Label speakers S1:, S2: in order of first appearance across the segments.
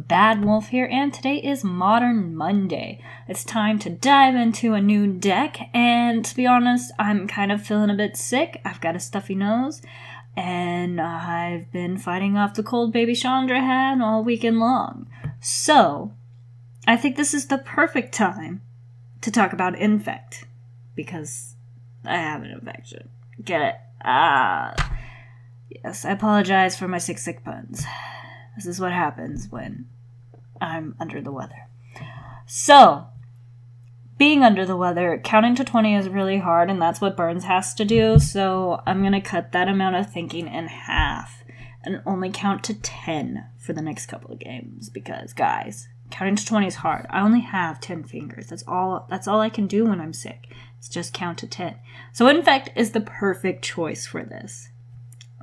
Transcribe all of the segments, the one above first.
S1: Bad Wolf here, and today is Modern Monday. It's time to dive into a new deck, and to be honest, I'm kind of feeling a bit sick. I've got a stuffy nose, and I've been fighting off the cold baby Chandra had all weekend long. So, I think this is the perfect time to talk about Infect, because I have an infection. Get it? Yes, I apologize for my sick puns. This is what happens when I'm under the weather. So, being under the weather, counting to 20 is really hard, and that's what Burns has to do, so I'm going to cut that amount of thinking in half and only count to 10 for the next couple of games, because, guys, counting to 20 is hard. I only have 10 fingers. That's all I can do when I'm sick. It's just count to 10. So Infect is the perfect choice for this.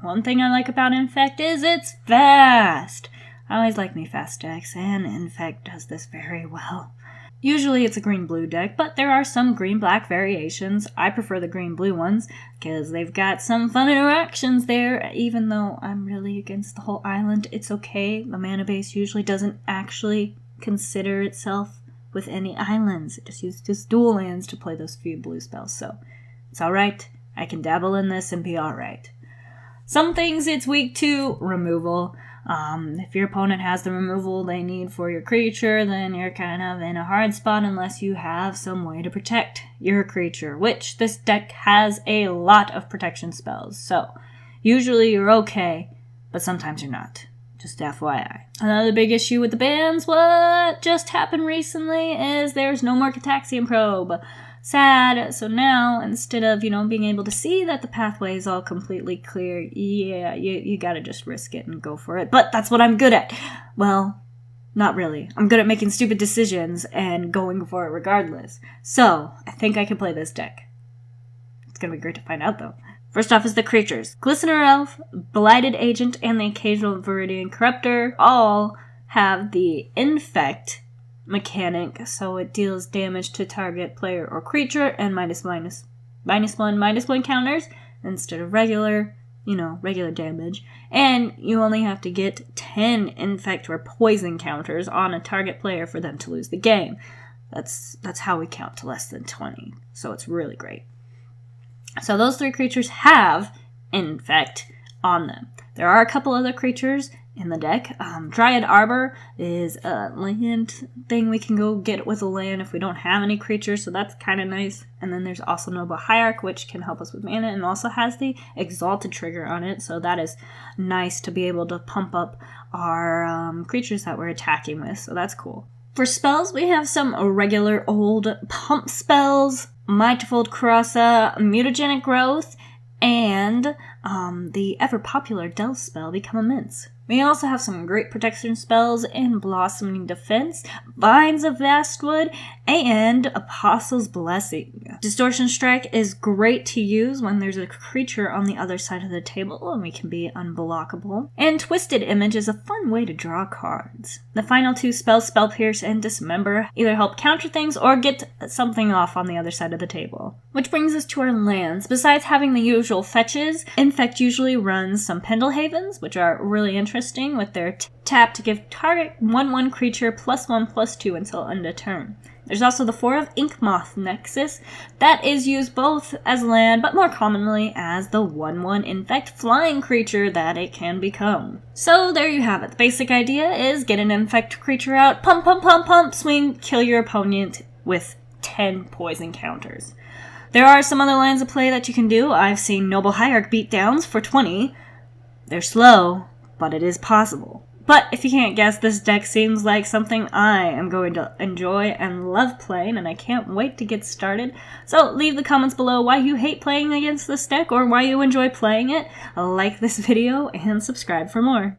S1: One thing I like about Infect is it's fast. I always like me fast decks, and Infect does this very well. Usually it's a green-blue deck, but there are some green-black variations. I prefer the green-blue ones, because they've got some fun interactions there. Even though I'm really against the whole island, it's okay. The mana base usually doesn't actually consider itself with any islands. It just uses dual lands to play those few blue spells, so it's alright. I can dabble in this and be alright. Some things it's weak to: removal. If your opponent has the removal they need for your creature, then you're kind of in a hard spot unless you have some way to protect your creature, which this deck has a lot of protection spells. So, usually you're okay, but sometimes you're not. Just FYI. Another big issue with the bans, what just happened recently, is there's no more Cataxian Probe. Sad. So now, instead of, being able to see that the pathway is all completely clear, you gotta just risk it and go for it. But that's what I'm good at. Well, not really. I'm good at making stupid decisions and going for it regardless. So, I think I can play this deck. It's gonna be great to find out, though. First off is the creatures. Glistener Elf, Blighted Agent, and the occasional Viridian Corruptor all have the Infect mechanic, so it deals damage to target player or creature and -1/-1 counters instead of regular damage. And you only have to get 10 Infect or poison counters on a target player for them to lose the game. That's how we count to less than 20, so it's really great. So those three creatures have Infect on them. There are a couple other creatures in the deck. Dryad Arbor is a land thing we can go get with a land if we don't have any creatures, so that's kind of nice. And then there's also Noble Hierarch, which can help us with mana, and also has the Exalted trigger on it, so that is nice to be able to pump up our creatures that we're attacking with, so that's cool. For spells, we have some regular old pump spells: Mightfold Karasa, Mutagenic Growth, and the ever-popular Delve spell, Become Immense. We also have some great protection spells in Blossoming Defense, Vines of Vastwood, and Apostle's Blessing. Distortion Strike is great to use when there's a creature on the other side of the table and we can be unblockable. And Twisted Image is a fun way to draw cards. The final two spells, Spell Pierce and Dismember, either help counter things or get something off on the other side of the table. Which brings us to our lands. Besides having the usual fetches, Infect usually runs some Pendelhavens, which are really interesting with their tap to give target 1/1 creature +1/+2 until end of turn. There's also the 4 of Inkmoth Nexus that is used both as land, but more commonly as the 1/1 Infect flying creature that it can become. So there you have it. The basic idea is get an Infect creature out, pump, swing, kill your opponent with 10 poison counters. There are some other lines of play that you can do. I've seen Noble Hierarch beatdowns for 20. They're slow, but it is possible. But if you can't guess, this deck seems like something I am going to enjoy and love playing, and I can't wait to get started. So leave the comments below why you hate playing against this deck or why you enjoy playing it. Like this video and subscribe for more.